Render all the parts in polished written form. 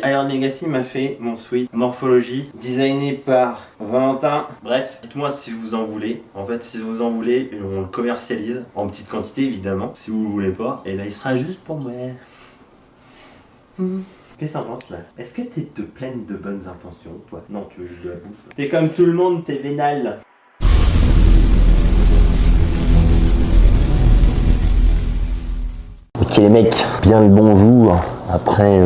Iron Legacy m'a fait mon suite morphologie, designé par Valentin. Bref, dites-moi si vous en voulez. En fait, si vous en voulez, on le commercialise en petite quantité évidemment. Si vous le voulez pas, et ben il sera juste pour moi. Qu'est-ce que t'en penses là? Est-ce que t'es pleine de bonnes intentions, toi? Non, tu veux juste de la bouffe. T'es comme tout le monde, t'es vénal. Ok les mecs, bien le bonjour après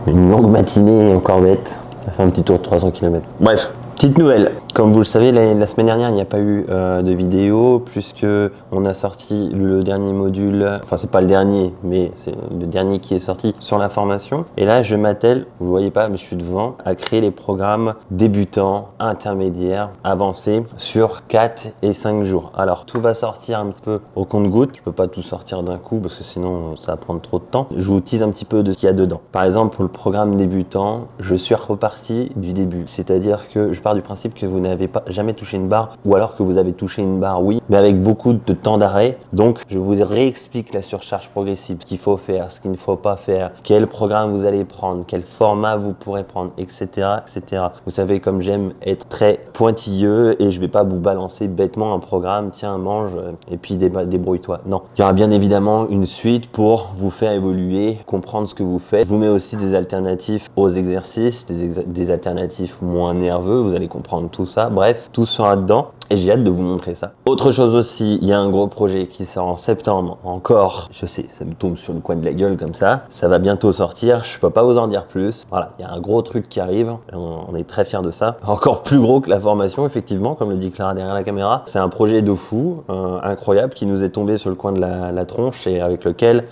une longue matinée en corvette. On a fait un petit tour de 300 km. Bref, petite nouvelle. Comme vous le savez, la semaine dernière, il n'y a pas eu de vidéo puisque on a sorti le dernier module, enfin c'est pas le dernier, mais c'est le dernier qui est sorti sur la formation. Et là, je m'attelle, vous voyez pas, mais je suis devant, à créer les programmes débutants, intermédiaires, avancés sur 4 et 5 jours. Alors, tout va sortir un petit peu au compte-gouttes. Je peux pas tout sortir d'un coup parce que sinon, ça va prendre trop de temps. Je vous tease un petit peu de ce qu'il y a dedans. Par exemple, pour le programme débutant, je suis reparti du début. C'est-à-dire que je pars du principe que vous n'avez pas jamais touché une barre, ou alors que vous avez touché une barre, oui, mais avec beaucoup de temps d'arrêt. Donc, je vous réexplique la surcharge progressive, ce qu'il faut faire, ce qu'il ne faut pas faire, quel programme vous allez prendre, quel format vous pourrez prendre, etc., etc. Vous savez, comme j'aime être très pointilleux et je vais pas vous balancer bêtement un programme, tiens, mange et puis débrouille-toi. Non, il y aura bien évidemment une suite pour vous faire évoluer, comprendre ce que vous faites. Je vous mets aussi des alternatives aux exercices, des alternatives moins nerveux. Vous allez comprendre tout ça. Bref, tout sera dedans et j'ai hâte de vous montrer ça. Autre chose aussi, il y a un gros projet qui sort en septembre. Encore, je sais, ça me tombe sur le coin de la gueule comme ça. Ça va bientôt sortir, je peux pas vous en dire plus. Voilà, il y a un gros truc qui arrive. On est très fiers de ça. Encore plus gros que la formation, effectivement, comme le dit Clara derrière la caméra. C'est un projet de fou, incroyable, qui nous est tombé sur le coin de la tronche et avec lequel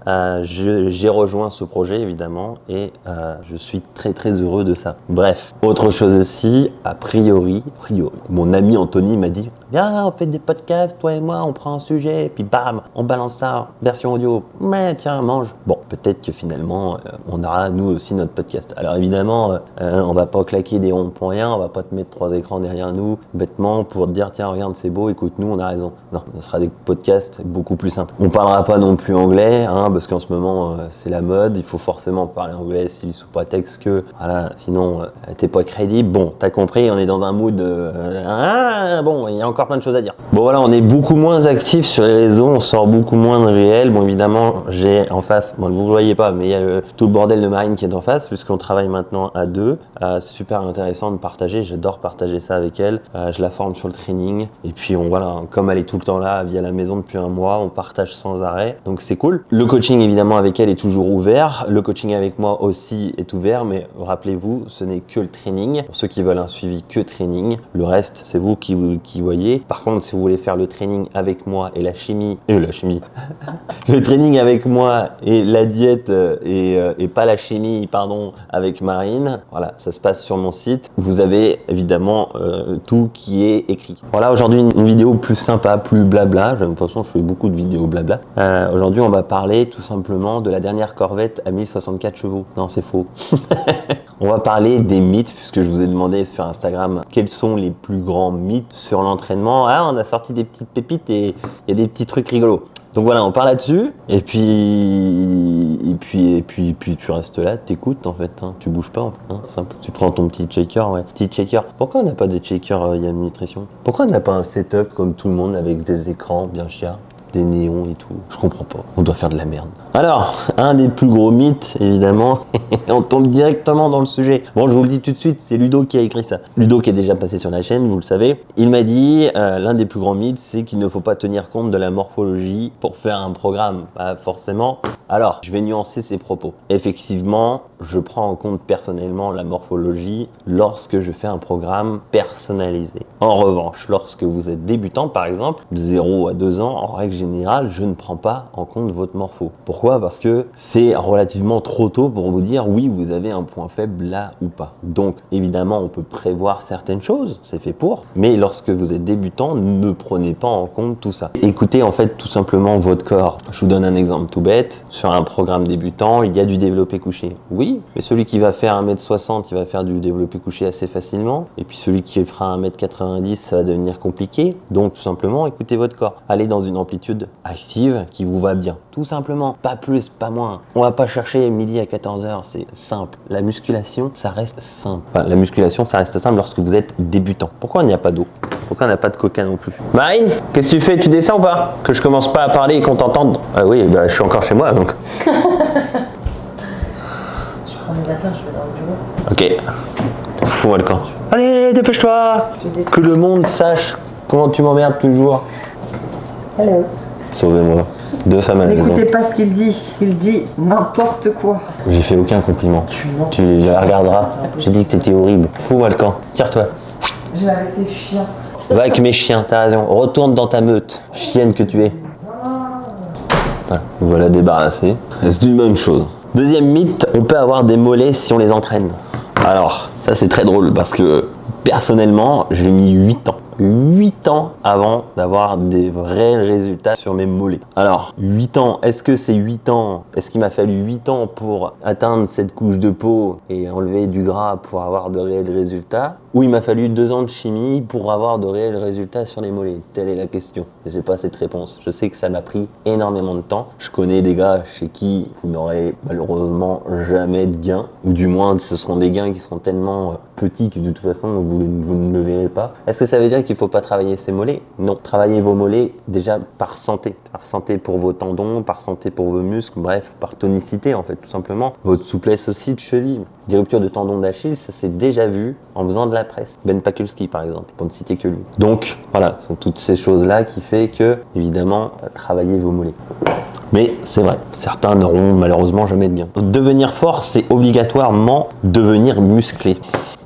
j'ai rejoint ce projet, évidemment, et je suis très très heureux de ça. Bref, autre chose aussi, a priori, mon ami Anthony m'a dit viens, on fait des podcasts, toi et moi, on prend un sujet, et puis bam, on balance ça, version audio. Mais tiens, mange. Bon, peut-être que finalement, on aura nous aussi notre podcast. Alors évidemment, on va pas claquer des ronds pour rien, on va pas te mettre 3 écrans derrière nous, bêtement, pour te dire tiens, regarde, c'est beau, écoute-nous, on a raison. Non, ce sera des podcasts beaucoup plus simples. On parlera pas non plus anglais, hein, parce qu'en ce moment, c'est la mode, il faut forcément parler anglais sous prétexte que, voilà, sinon, t'es pas crédible. Bon, t'as compris, on est dans un mood, bon, il y a encore plein de choses à dire. Bon voilà, on est beaucoup moins actifs sur les réseaux, on sort beaucoup moins de réel. Bon évidemment, j'ai en face, bon vous ne voyez pas, mais il y a tout le bordel de Marine qui est en face, puisqu'on travaille maintenant à deux. C'est super intéressant de partager, j'adore partager ça avec elle. Je la forme sur le training, et puis voilà, comme elle est tout le temps là, via la maison depuis un mois, on partage sans arrêt, donc c'est cool. Le coaching évidemment avec elle est toujours ouvert, le coaching avec moi aussi est ouvert, mais rappelez-vous, ce n'est que le training. Pour ceux qui veulent un suivi que training, le reste c'est vous qui voyez. Par contre, si vous voulez faire le training avec moi et la chimie, le training avec moi et la diète et pas la chimie, pardon, avec Marine, voilà, ça se passe sur mon site. Vous avez évidemment tout qui est écrit. Voilà, aujourd'hui une vidéo plus sympa, plus blabla. De toute façon, je fais beaucoup de vidéos blabla. Aujourd'hui, on va parler tout simplement de la dernière Corvette à 1064 chevaux. Non, c'est faux. On va parler des mythes, puisque je vous ai demandé sur Instagram quels sont les plus grands mythes sur l'entraînement. Ah, on a sorti des petites pépites et il y a des petits trucs rigolos. Donc voilà, on parle là-dessus, et puis tu restes là, t'écoutes en fait, hein, tu bouges pas, hein, simple. Tu prends ton petit shaker, ouais, petit shaker. Pourquoi on n'a pas de shaker Yann Nutrition? Pourquoi on n'a pas un setup comme tout le monde avec des écrans bien chers, des néons et tout? Je comprends pas, on doit faire de la merde. Alors, un des plus gros mythes, évidemment, on tombe directement dans le sujet. Bon, je vous le dis tout de suite, c'est Ludo qui a écrit ça. Ludo qui est déjà passé sur la chaîne, vous le savez. Il m'a dit, l'un des plus grands mythes, c'est qu'il ne faut pas tenir compte de la morphologie pour faire un programme. Pas forcément. Alors, je vais nuancer ses propos. Effectivement, je prends en compte personnellement la morphologie lorsque je fais un programme personnalisé. En revanche, lorsque vous êtes débutant, par exemple, de 0 à 2 ans, en règle générale, je ne prends pas en compte votre morpho. Pourquoi? Parce que c'est relativement trop tôt pour vous dire oui, vous avez un point faible là ou pas. Donc, évidemment, on peut prévoir certaines choses, c'est fait pour, mais lorsque vous êtes débutant, ne prenez pas en compte tout ça. Écoutez en fait tout simplement votre corps. Je vous donne un exemple tout bête. Sur un programme débutant, il y a du développé couché. Oui, mais celui qui va faire 1m60, il va faire du développé couché assez facilement. Et puis celui qui fera 1m90, ça va devenir compliqué. Donc, tout simplement, écoutez votre corps. Allez dans une amplitude habitude active qui vous va bien. Tout simplement, pas plus, pas moins. On va pas chercher midi à 14h, c'est simple. La musculation, ça reste simple. Enfin, la musculation, ça reste simple lorsque vous êtes débutant. Pourquoi il n'y a pas d'eau? Pourquoi on n'a pas de coca non plus? Marine, qu'est-ce que tu fais? Tu descends ou pas? Que je commence pas à parler et qu'on t'entende. Ah oui, bah, je suis encore chez moi donc. Je prends mes affaires, je vais dans le bureau. Ok. Fous-moi le camp. Allez, dépêche-toi. Que le monde sache comment tu m'emmerdes toujours. Hello. Sauvez-moi. Deux femmes à la maison. N'écoutez pas ce qu'il dit. Il dit n'importe quoi. J'ai fait aucun compliment. Tu mens. Tu la regarderas. J'ai dit que t'étais horrible. Fous-moi le camp. Tire-toi. Je vais arrêter chien. Va avec mes chiens, t'as raison. Retourne dans ta meute, chienne que tu es. Voilà débarrassé. C'est une bonne chose. Deuxième mythe, on peut avoir des mollets si on les entraîne. Alors, ça c'est très drôle parce que personnellement, j'ai mis 8 ans. 8 ans avant d'avoir des vrais résultats sur mes mollets. Alors, 8 ans, est-ce que c'est 8 ans? Est-ce qu'il m'a fallu 8 ans pour atteindre cette couche de peau et enlever du gras pour avoir de réels résultats? Ou il m'a fallu 2 ans de chimie pour avoir de réels résultats sur les mollets? Telle est la question. J'ai pas cette réponse. Je sais que ça m'a pris énormément de temps. Je connais des gars chez qui vous n'aurez malheureusement jamais de gains. Ou du moins, ce seront des gains qui seront tellement petits que de toute façon, vous ne le verrez pas. Est-ce que ça veut dire qu'il ne faut pas travailler ses mollets? Non. Travaillez vos mollets déjà par santé. Par santé pour vos tendons, par santé pour vos muscles, bref, par tonicité en fait, tout simplement. Votre souplesse aussi de cheville. Des ruptures de tendons d'Achille, ça s'est déjà vu en faisant de la presse. Ben Pakulski par exemple, pour ne citer que lui. Donc voilà, ce sont toutes ces choses-là qui fait que, évidemment, travaillez vos mollets. Mais c'est vrai, certains n'auront malheureusement jamais de gain. Devenir fort, c'est obligatoirement devenir musclé.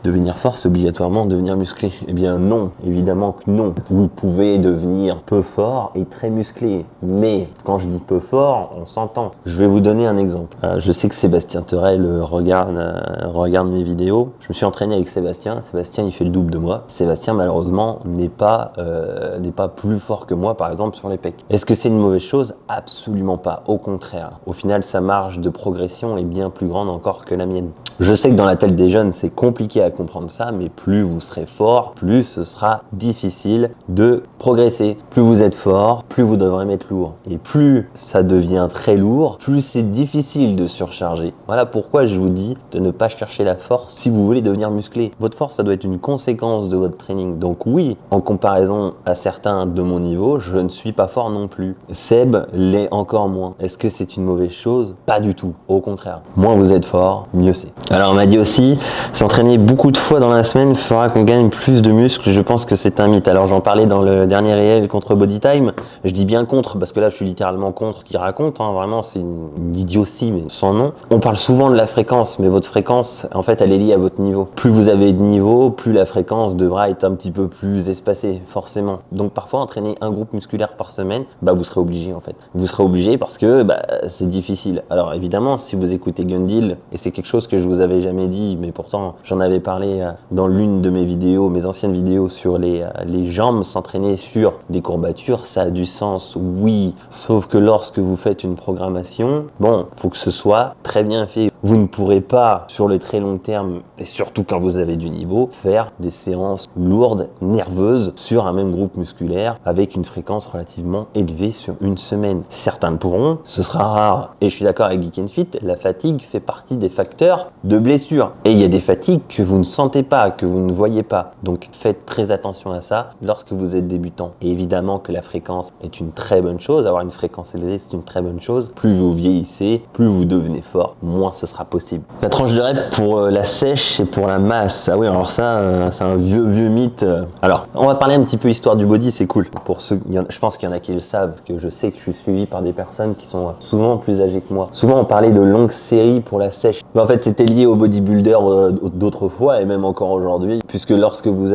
Devenir fort, c'est obligatoirement devenir musclé. Eh bien non, évidemment que non. Vous pouvez devenir peu fort et très musclé. Mais quand je dis peu fort, on s'entend. Je vais vous donner un exemple. Je sais que Sébastien Terrel regarde mes vidéos. Je me suis entraîné avec Sébastien. Sébastien, il fait le double de moi. Sébastien, malheureusement, n'est pas plus fort que moi, par exemple, sur les pecs. Est-ce que c'est une mauvaise chose? Absolument pas. Au contraire. Au final, sa marge de progression est bien plus grande encore que la mienne. Je sais que dans la tête des jeunes, c'est compliqué à comprendre ça, mais plus vous serez fort, plus ce sera difficile de progresser. Plus vous êtes fort, plus vous devrez mettre lourd. Et plus ça devient très lourd, plus c'est difficile de surcharger. Voilà pourquoi je vous dis de ne pas chercher la force si vous voulez devenir musclé. Votre force, ça doit être une conséquence de votre training. Donc oui, en comparaison à certains de mon niveau, je ne suis pas fort non plus. Seb l'est encore moins. Est-ce que c'est une mauvaise chose? Pas du tout. Au contraire. Moins vous êtes fort, mieux c'est. Alors on m'a dit aussi, s'entraîner beaucoup de fois dans la semaine fera qu'on gagne plus de muscles. Je pense que c'est un mythe. Alors j'en parlais dans le dernier réel contre Body Time. Je dis bien contre parce que là je suis littéralement contre ce qu'il raconte. Vraiment c'est une idiotie mais sans nom. On parle souvent de la fréquence, mais votre fréquence en fait elle est liée à votre niveau. Plus vous avez de niveau, plus la fréquence devra être un petit peu plus espacée forcément. Donc parfois entraîner un groupe musculaire par semaine, vous serez obligé en fait. Vous serez obligé parce que c'est difficile. Alors évidemment si vous écoutez Gundil, et c'est quelque chose que je vous avais jamais dit, mais pourtant j'en avais parlé dans l'une de mes vidéos, mes anciennes vidéos sur les jambes, s'entraîner sur des courbatures, ça a du sens, oui, sauf que lorsque vous faites une programmation, faut que ce soit très bien fait. Vous ne pourrez pas, sur le très long terme, et surtout quand vous avez du niveau, faire des séances lourdes, nerveuses, sur un même groupe musculaire, avec une fréquence relativement élevée sur une semaine. Certains le pourront, ce sera rare. Et je suis d'accord avec Geek and Fit, la fatigue fait partie des facteurs de blessure. Et il y a des fatigues que vous ne sentez pas, que vous ne voyez pas. Donc faites très attention à ça lorsque vous êtes débutant. Et évidemment que la fréquence est une très bonne chose. Avoir une fréquence élevée, c'est une très bonne chose. Plus vous vieillissez, plus vous devenez fort, moins ce sera possible. La tranche de rep pour la sèche et pour la masse. Ah oui, alors ça, c'est un vieux mythe. Alors, on va parler un petit peu histoire du body, c'est cool. Pour ceux, je pense qu'il y en a qui le savent, que je sais que je suis suivi par des personnes qui sont souvent plus âgées que moi. Souvent, on parlait de longues séries pour la sèche. Mais en fait, c'était lié aux bodybuilders d'autrefois et même encore aujourd'hui, puisque lorsque vous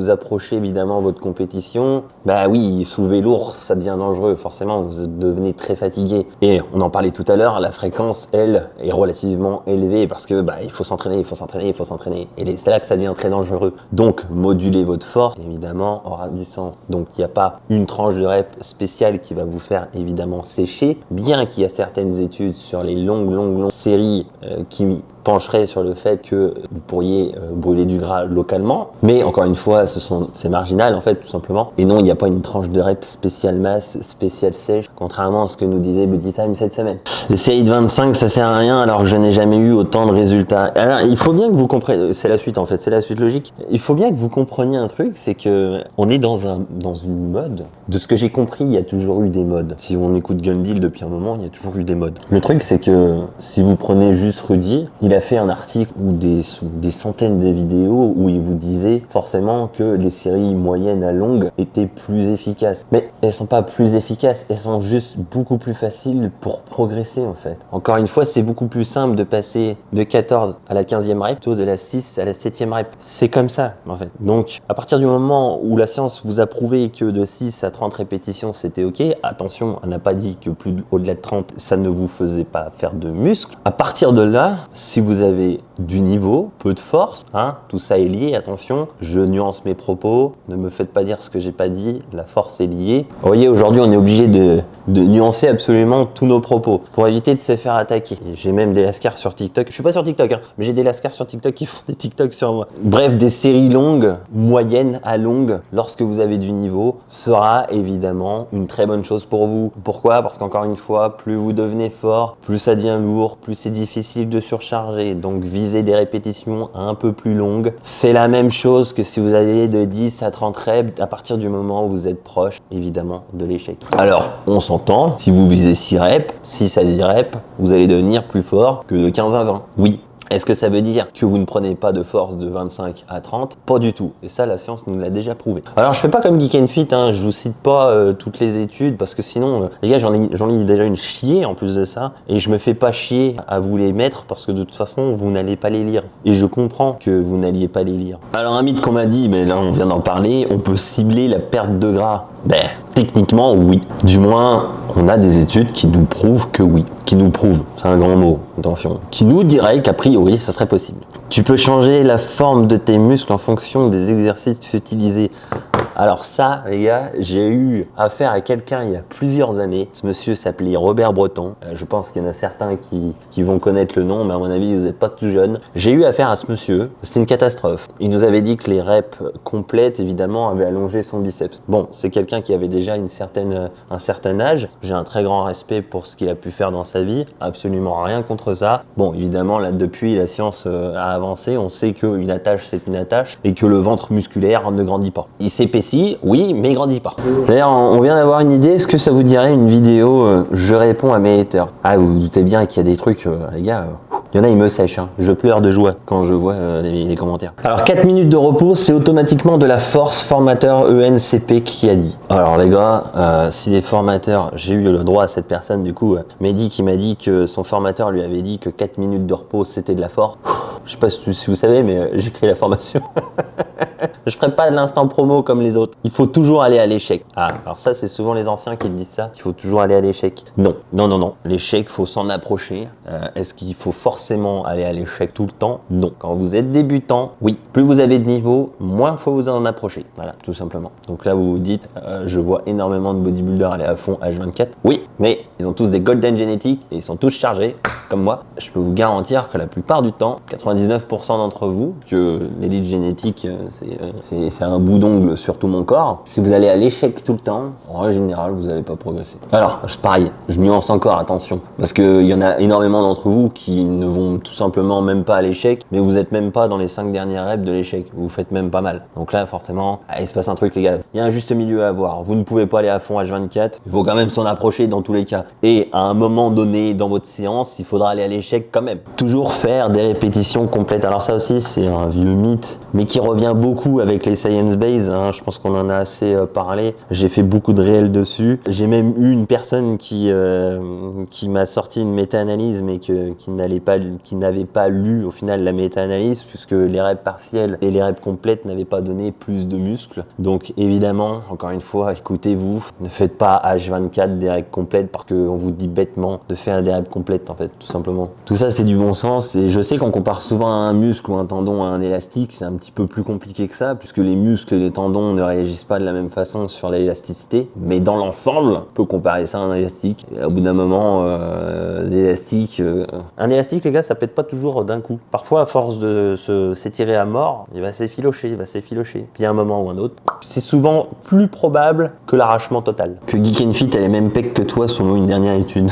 approchez évidemment votre compétition, oui, soulever lourd, ça devient dangereux. Forcément, vous devenez très fatigué. Et on en parlait tout à l'heure, la fréquence, elle, est relativement élevée parce que il faut s'entraîner. Et c'est là que ça devient très dangereux. Donc, moduler votre force, évidemment, aura du sens. Donc, il n'y a pas une tranche de rep spéciale qui va vous faire évidemment sécher, bien qu'il y a certaines études sur les longues séries qui pencherait sur le fait que vous pourriez brûler du gras localement. Mais encore une fois, c'est marginal en fait, tout simplement. Et non, il n'y a pas une tranche de rep spéciale masse, spéciale sèche, contrairement à ce que nous disait Buddy Time cette semaine. Les séries de 25, ça sert à rien alors que je n'ai jamais eu autant de résultats. Alors, il faut bien que vous compreniez, c'est la suite en fait, c'est la suite logique. Il faut bien que vous compreniez un truc, c'est que on est dans une mode. De ce que j'ai compris, il y a toujours eu des modes. Si on écoute Gun Deal depuis un moment, il y a toujours eu des modes. Le truc, c'est que si vous prenez juste Rudy, il a fait un article ou des centaines de vidéos où il vous disait forcément que les séries moyennes à longues étaient plus efficaces. Mais elles sont pas plus efficaces, elles sont juste beaucoup plus faciles pour progresser en fait. Encore une fois, c'est beaucoup plus simple de passer de 14 à la 15e rep plutôt de la 6 à la 7e rep. C'est comme ça en fait. Donc à partir du moment où la science vous a prouvé que de 6 à 30 répétitions c'était ok, attention, on n'a pas dit que au-delà de 30 ça ne vous faisait pas faire de muscles. À partir de là, si vous avez du niveau, peu de force, hein, tout ça est lié, attention, je nuance mes propos, ne me faites pas dire ce que j'ai pas dit, la force est liée. Vous voyez, aujourd'hui on est obligé de nuancer absolument tous nos propos pour éviter de se faire attaquer. J'ai même des lascars sur TikTok, je suis pas sur TikTok, hein, mais j'ai des lascars sur TikTok qui font des TikTok sur moi. Bref, des séries longues, moyennes à longues, lorsque vous avez du niveau, sera évidemment une très bonne chose pour vous. Pourquoi ? Parce qu'encore une fois, plus vous devenez fort, plus ça devient lourd, plus c'est difficile de surcharger. Donc visez des répétitions un peu plus longues. C'est la même chose que si vous allez de 10 à 30 reps à partir du moment où vous êtes proche, évidemment, de l'échec. Alors, on s'entend, si vous visez 6 reps, 6 à 10 reps, vous allez devenir plus fort que de 15 à 20. Oui. Est-ce que ça veut dire que vous ne prenez pas de force de 25 à 30 ? Pas du tout. Et ça, la science nous l'a déjà prouvé. Alors, je fais pas comme Geek and Fit, hein. Je vous cite pas toutes les études parce que sinon, les gars, j'en lis déjà une chier en plus de ça. Et je me fais pas chier à vous les mettre parce que de toute façon, vous n'allez pas les lire. Et je comprends que vous n'alliez pas les lire. Alors, un mythe qu'on m'a dit, mais là, on vient d'en parler, on peut cibler la perte de gras. Ben, techniquement, oui. Du moins, on a des études qui nous prouvent que oui. Qui nous prouvent, c'est un grand mot, attention. Qui nous dirait qu'a priori, ça serait possible. Tu peux changer la forme de tes muscles en fonction des exercices utilisés. Alors ça, les gars, j'ai eu affaire à quelqu'un il y a plusieurs années. Ce monsieur s'appelait Robert Breton. Je pense qu'il y en a certains qui vont connaître le nom, mais à mon avis, vous n'êtes pas tout jeune. J'ai eu affaire à ce monsieur. C'était une catastrophe. Il nous avait dit que les reps complètes, évidemment, avaient allongé son biceps. Bon, c'est quelqu'un qui avait déjà un certain âge. J'ai un très grand respect pour ce qu'il a pu faire dans sa vie. Absolument rien contre ça. Bon, évidemment, là, depuis, la science a avancé. On sait qu'une attache, c'est une attache et que le ventre musculaire ne grandit pas. Il s'épaissit, oui, mais il grandit pas. D'ailleurs, on vient d'avoir une idée. Est-ce que ça vous dirait une vidéo je réponds à mes haters? Ah, vous vous doutez bien qu'il y a des trucs, les gars, il y en a, ils me sèchent. Hein. Je pleure de joie quand je vois les commentaires. Alors, 4 minutes de repos, c'est automatiquement de la force. Formateur ENCP qui a dit. Alors, les gars, si les formateurs, j'ai eu le droit à cette personne, du coup, Mehdi qui m'a dit que son formateur lui avait dit que 4 minutes de repos, c'était de la force. Je sais pas si vous savez, mais j'ai créé la formation. Je ferai pas de l'instant promo comme les autres. Il faut toujours aller à l'échec. Ah, alors ça, c'est souvent les anciens qui disent ça. Il faut toujours aller à l'échec. Non, non, non, non. L'échec, faut s'en approcher. Est-ce qu'il faut forcément aller à l'échec tout le temps? Non. Quand vous êtes débutant, oui. Plus vous avez de niveau, moins faut vous en approcher. Voilà, tout simplement. Donc là, vous vous dites, je vois énormément de bodybuilders aller à fond H24. Oui, mais ils ont tous des golden génétiques et ils sont tous chargés, comme moi. Je peux vous garantir que la plupart du temps, 99% d'entre vous, que l'élite génétique, c'est un bout d'ongle sur tout mon corps. Si vous allez à l'échec tout le temps, en général, vous n'allez pas progresser. Alors, pareil, je nuance encore, attention, parce qu'il y en a énormément d'entre vous qui ne vont tout simplement même pas à l'échec, mais vous n'êtes même pas dans les 5 dernières reps de l'échec. Vous faites même pas mal. Donc là, forcément, il se passe un truc, les gars. Il y a un juste milieu à avoir. Vous ne pouvez pas aller à fond H24. Il faut quand même s'en approcher dans tous les cas. Et à un moment donné dans votre séance, il faudra aller à l'échec quand même. Toujours faire des répétitions complètes. Alors ça aussi, c'est un vieux mythe, mais qui revient beaucoup avec les science base, hein. Je pense qu'on en a assez parlé. J'ai fait beaucoup de réels dessus. J'ai même eu une personne qui m'a sorti une méta-analyse, mais qui n'avait pas lu au final la méta-analyse, puisque les reps partielles et les reps complètes n'avaient pas donné plus de muscles. Donc évidemment, encore une fois, écoutez-vous, ne faites pas H24 des reps complètes parce qu'on vous dit bêtement de faire des reps complètes, en fait, tout simplement. Tout ça, c'est du bon sens, et je sais qu'on compare souvent à un muscle ou un tendon à un élastique, c'est un petit peu plus compliqué que ça, puisque les muscles et les tendons ne réagissent pas de la même façon sur l'élasticité. Mais dans l'ensemble, on peut comparer ça à un élastique. Et au bout d'un moment, l'élastique... un élastique, les gars, ça pète pas toujours d'un coup. Parfois, à force de s'étirer à mort, il va s'effilocher. Puis à un moment ou un autre, c'est souvent plus probable que l'arrachement total. Que Geek and Fit a les mêmes pecs que toi selon une dernière étude.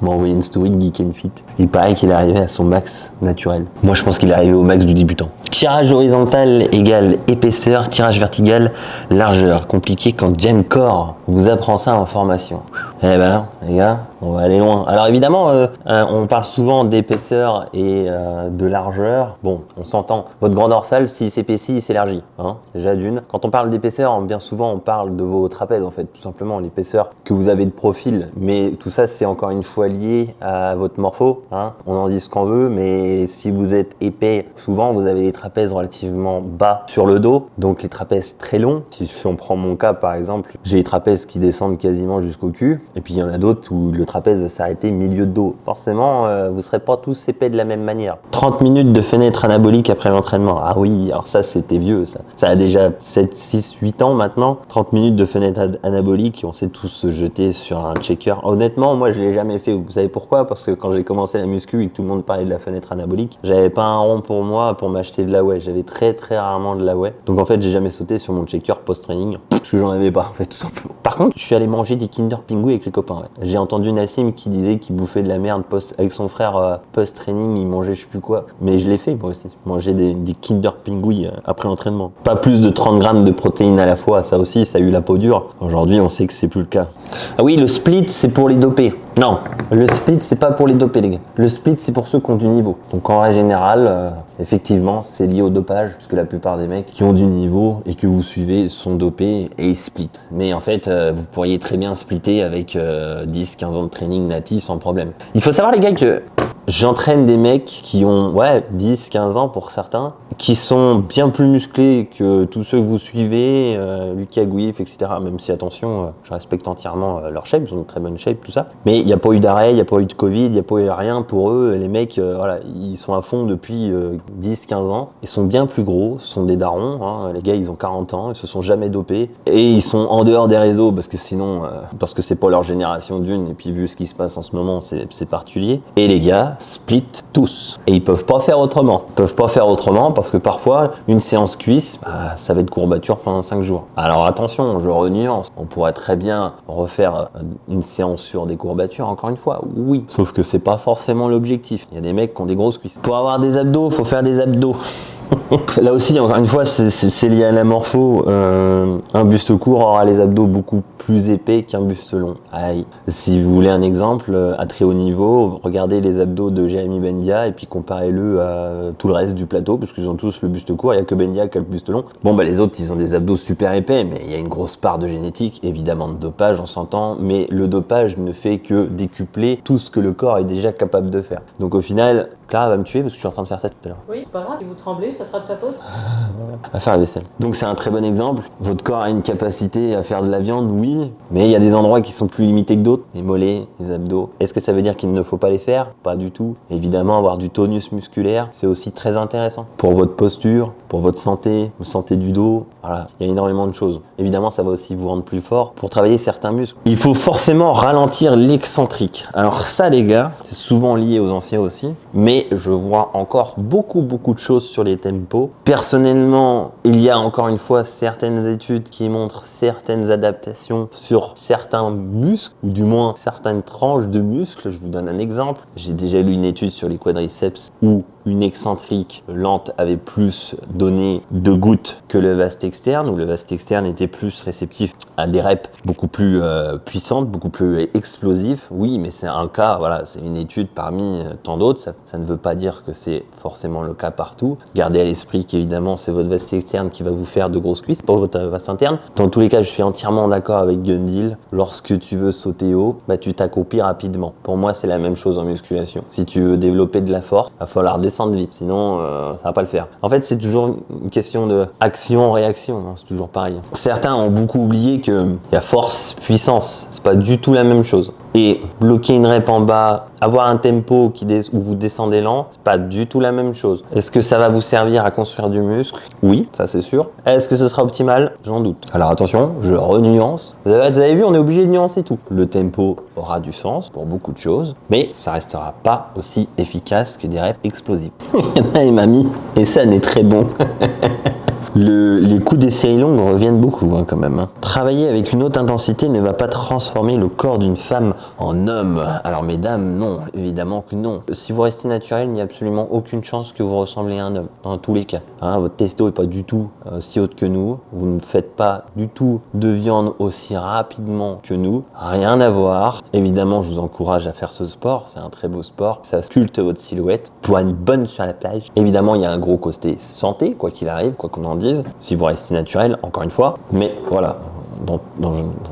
Il m'a envoyé une story de Geek and Fit. Il paraît qu'il est arrivé à son max naturel. Moi, je pense qu'il est arrivé au max du débutant. Tirage horizontal égale épaisseur, tirage vertical, largeur. Compliqué quand Jem Core vous apprend ça en formation. Eh ben, les gars, on va aller loin. Alors évidemment, on parle souvent d'épaisseur et de largeur. Bon, on s'entend. Votre grand dorsal, s'il s'épaissit, il s'élargit. Hein, déjà d'une. Quand on parle d'épaisseur, bien souvent, on parle de vos trapèzes, en fait. Tout simplement, l'épaisseur que vous avez de profil. Mais tout ça, c'est encore une fois lié à votre morpho. Hein. On en dit ce qu'on veut, mais si vous êtes épais, souvent, vous avez les trapèzes relativement bas sur le dos. Donc, les trapèzes très longs. Si on prend mon cas, par exemple, j'ai les trapèzes qui descendent quasiment jusqu'au cul. Et puis, il y en a d'autres où le trapèze va s'arrêter milieu de dos. Forcément, vous ne serez pas tous épais de la même manière. 30 minutes de fenêtre anabolique après l'entraînement. Ah oui, alors ça, c'était vieux, ça. Ça a déjà 7, 6, 8 ans maintenant. 30 minutes de fenêtre anabolique, on sait tous se jeter sur un checker. Honnêtement, moi, je ne l'ai jamais fait. Vous savez pourquoi? Parce que quand j'ai commencé la muscu et que tout le monde parlait de la fenêtre anabolique, j'avais pas un rond pour moi pour m'acheter de la whey. J'avais très, très rarement de la whey. Donc, en fait, j'ai jamais sauté sur mon checker post-training parce que j'en avais pas, en fait, tout simplement. Par contre, je suis allé manger des Kinder Pingui avec les copains. Ouais. J'ai entendu Nassim qui disait qu'il bouffait de la merde avec son frère post-training, il mangeait je sais plus quoi. Mais je l'ai fait moi aussi. Manger des Kinder Pingui après l'entraînement. Pas plus de 30 grammes de protéines à la fois, ça aussi, ça a eu la peau dure. Aujourd'hui, on sait que c'est plus le cas. Ah oui, le split, c'est pour les dopés. Non, le split, c'est pas pour les dopés, les gars. Le split, c'est pour ceux qui ont du niveau. Donc en règle générale, effectivement, c'est lié au dopage, puisque la plupart des mecs qui ont du niveau et que vous suivez sont dopés et ils split. Mais en fait, vous pourriez très bien splitter avec 10-15 ans de training nati sans problème. Il faut savoir, les gars, que j'entraîne des mecs qui ont 10-15 ans pour certains, qui sont bien plus musclés que tous ceux que vous suivez, Lucas Gouif, etc. Même si, attention, je respecte entièrement leur shape, ils ont une très bonne shape, tout ça. Mais il n'y a pas eu d'arrêt, il n'y a pas eu de Covid, il n'y a pas eu rien pour eux. Les mecs, ils sont à fond depuis 10-15 ans. Ils sont bien plus gros, ce sont des darons. Hein. Les gars, ils ont 40 ans, ils se sont jamais dopés. Et ils sont en dehors des réseaux, parce que sinon, parce que c'est pas leur génération d'une. Et puis, vu ce qui se passe en ce moment, c'est particulier. Et les gars, split tous. Et ils peuvent pas faire autrement. Ils peuvent pas faire autrement parce que parfois, une séance cuisse, ça va être courbature pendant 5 jours. Alors attention, je renuance. On pourrait très bien refaire une séance sur des courbatures, encore une fois. Oui. Sauf que c'est pas forcément l'objectif. Il y a des mecs qui ont des grosses cuisses. Pour avoir des abdos, faut faire des abdos. Là aussi, encore une fois, c'est lié à la morpho. Un buste court aura les abdos beaucoup plus épais qu'un buste long. Aïe. Si vous voulez un exemple, à très haut niveau, regardez les abdos de Jérémy Bendia et puis comparez-le à tout le reste du plateau, parce qu'ils ont tous le buste court, il n'y a que Bendia qui a le buste long. Bon, les autres, ils ont des abdos super épais, mais il y a une grosse part de génétique, évidemment de dopage, on s'entend, mais le dopage ne fait que décupler tout ce que le corps est déjà capable de faire. Donc au final, Clara va me tuer parce que je suis en train de faire ça tout à l'heure. Oui, c'est pas grave, si vous tremblez, ça sera de sa faute. À faire la vaisselle. Donc c'est un très bon exemple. Votre corps a une capacité à faire de la viande, oui, mais il y a des endroits qui sont plus limités que d'autres. Les mollets, les abdos. Est-ce que ça veut dire qu'il ne faut pas les faire? Pas du tout. Évidemment, avoir du tonus musculaire, c'est aussi très intéressant. Pour votre posture, pour votre santé du dos, voilà, il y a énormément de choses. Évidemment, ça va aussi vous rendre plus fort pour travailler certains muscles. Il faut forcément ralentir l'excentrique. Alors ça, les gars, c'est souvent lié aux anciens aussi, mais je vois encore beaucoup de choses sur les tempos. Personnellement, il y a encore une fois certaines études qui montrent certaines adaptations sur certains muscles, ou du moins certaines tranches de muscles. Je vous donne un exemple. J'ai déjà lu une étude sur les quadriceps où une excentrique lente avait plus donné de gouttes que le vaste externe, où le vaste externe était plus réceptif à des reps beaucoup plus puissantes, beaucoup plus explosives. Oui, mais c'est un cas, voilà, c'est une étude parmi tant d'autres. Ça ne veut pas dire que c'est forcément le cas partout. Gardez à l'esprit qu'évidemment, c'est votre vaste externe qui va vous faire de grosses cuisses pour votre vaste interne. Dans tous les cas, je suis entièrement d'accord avec Gundil. Lorsque tu veux sauter haut, tu t'accroupis rapidement. Pour moi, c'est la même chose en musculation. Si tu veux développer de la force, il va falloir descendre vite, sinon ça va pas le faire. En fait, c'est toujours une question de action-réaction, hein, c'est toujours pareil. Certains ont beaucoup oublié qu'il y a force, puissance, c'est pas du tout la même chose. Et bloquer une rep en bas, avoir un tempo où vous descendez lent, c'est pas du tout la même chose. Est-ce que ça va vous servir à construire du muscle? Oui, ça c'est sûr. Est-ce que ce sera optimal? J'en doute. Alors attention, je renuance. Vous avez vu, on est obligé de nuancer tout. Le tempo aura du sens pour beaucoup de choses, mais ça restera pas aussi efficace que des reps explosives. Il y en a et mamie, et ça n'est très bon. Les coups des séries longues reviennent beaucoup quand même. Hein. Travailler avec une haute intensité ne va pas transformer le corps d'une femme en homme. Alors mesdames, non, évidemment que non. Si vous restez naturel, il n'y a absolument aucune chance que vous ressemblez à un homme, dans tous les cas. Hein, votre testo n'est pas du tout si haute que nous. Vous ne faites pas du tout de viande aussi rapidement que nous. Rien à voir. Évidemment, je vous encourage à faire ce sport. C'est un très beau sport. Ça sculpte votre silhouette pour une bonne sur la plage. Évidemment, il y a un gros côté santé, quoi qu'il arrive, quoi qu'on en dise. Si vous restez naturel, encore une fois, mais voilà,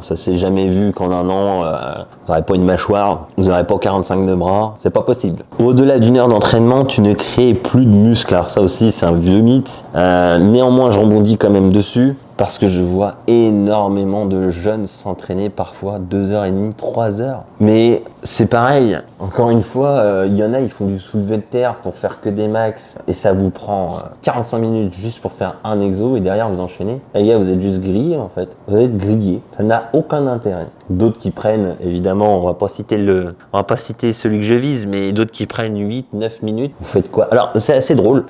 ça s'est jamais vu qu'en un an, vous n'aurez pas une mâchoire, vous n'aurez pas 45 de bras, c'est pas possible. Au-delà d'une heure d'entraînement, tu ne crées plus de muscles, alors ça aussi c'est un vieux mythe, néanmoins je rebondis quand même dessus, parce que je vois énormément de jeunes s'entraîner parfois 2h30, 3h. Mais c'est pareil, encore une fois, il y en a, ils font du soulevé de terre pour faire que des max et ça vous prend 45 minutes juste pour faire un exo et derrière vous enchaînez. Les gars, vous êtes juste grillés en fait, vous êtes grillés, ça n'a aucun intérêt. D'autres qui prennent, évidemment, on va pas citer celui que je vise, mais d'autres qui prennent 8, 9 minutes, vous faites quoi? Alors c'est assez drôle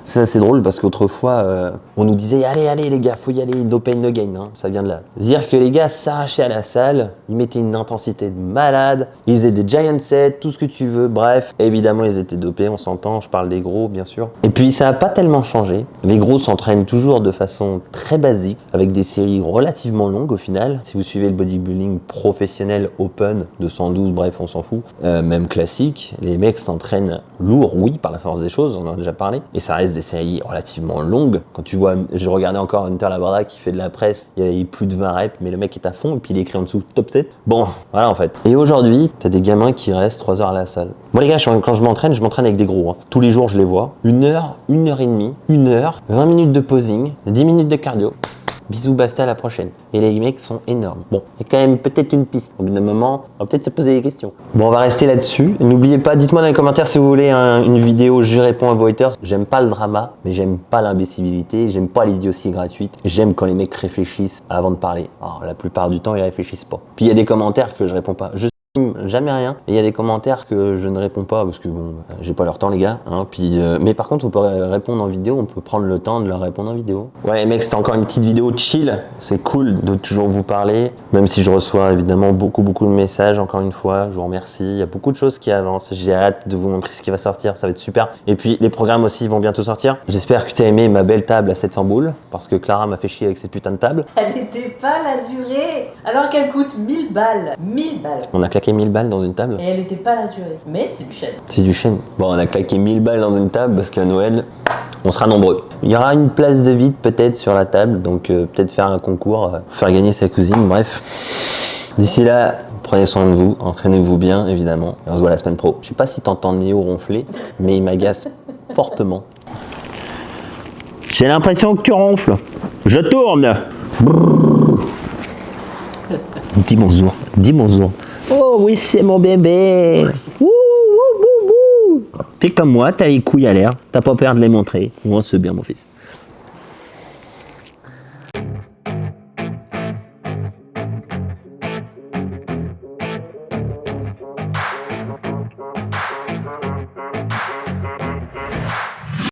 parce qu'autrefois, on nous disait allez les gars, faut y aller, no pain no gain, hein, ça vient de là. C'est-à-dire que les gars s'arrachaient à la salle, ils mettaient une intensité de malade, ils faisaient des giant sets, tout ce que tu veux, bref, évidemment ils étaient dopés, on s'entend, je parle des gros bien sûr. Et puis ça n'a pas tellement changé, les gros s'entraînent toujours de façon très basique, avec des séries relativement longues au final, si vous suivez le bodybuilding professionnel open de 112, bref on s'en fout, même classique, les mecs s'entraînent lourd, oui, par la force des choses, on en a déjà parlé, et ça reste des séries relativement longues. Quand tu vois, je regardais encore Hunter Labrada qui fait de la presse, il y a plus de 20 reps, mais le mec est à fond, et puis il est écrit en dessous top 7. Bon, voilà en fait. Et aujourd'hui, t'as des gamins qui restent 3 heures à la salle. Moi les gars, quand je m'entraîne avec des gros. Hein. Tous les jours, je les vois. 1 heure, 1 heure et demie, 1 heure, 20 minutes de posing, 10 minutes de cardio. Bisous, basta, à la prochaine. Et les mecs sont énormes. Bon, il y a quand même peut-être une piste. Au bout d'un moment, on va peut-être se poser des questions. Bon, on va rester là-dessus. N'oubliez pas, dites-moi dans les commentaires si vous voulez une vidéo je réponds à vos haters. J'aime pas le drama, mais j'aime pas l'imbécilité, j'aime pas l'idiotie gratuite. J'aime quand les mecs réfléchissent avant de parler. Alors, la plupart du temps, ils réfléchissent pas. Puis il y a des commentaires que je réponds pas. Jamais rien. Et il y a des commentaires que je ne réponds pas parce que bon, j'ai pas leur temps les gars. Hein. Puis, mais par contre, on peut répondre en vidéo, on peut prendre le temps de leur répondre en vidéo. Ouais mec, c'était encore une petite vidéo chill. C'est cool de toujours vous parler, même si je reçois évidemment beaucoup de messages. Encore une fois, je vous remercie. Il y a beaucoup de choses qui avancent. J'ai hâte de vous montrer ce qui va sortir. Ça va être super. Et puis les programmes aussi vont bientôt sortir. J'espère que tu as aimé ma belle table à 700 boules parce que Clara m'a fait chier avec cette putain de table. Elle n'était pas lasurée alors qu'elle coûte 1000 balles. 1000 balles. On a claqué 1000 balles dans une table. Et elle n'était pas lasurée. Mais c'est du chêne. C'est du chêne. Bon, on a claqué 1000 balles dans une table parce qu'à Noël, on sera nombreux. Il y aura une place de vide peut-être sur la table, donc peut-être faire un concours, faire gagner sa cousine, bref. D'ici là, prenez soin de vous, entraînez-vous bien évidemment. Et on se voit la semaine pro. Je sais pas si t'entends Néo ronfler, mais il m'agace fortement. J'ai l'impression que tu ronfles. Je tourne. Dis bonjour, dis bonjour. Oh oui, c'est mon bébé. Ouh, ouh, ouh, ouh. T'es comme moi, t'as les couilles à l'air, t'as pas peur de les montrer. Oh, c'est bien mon fils.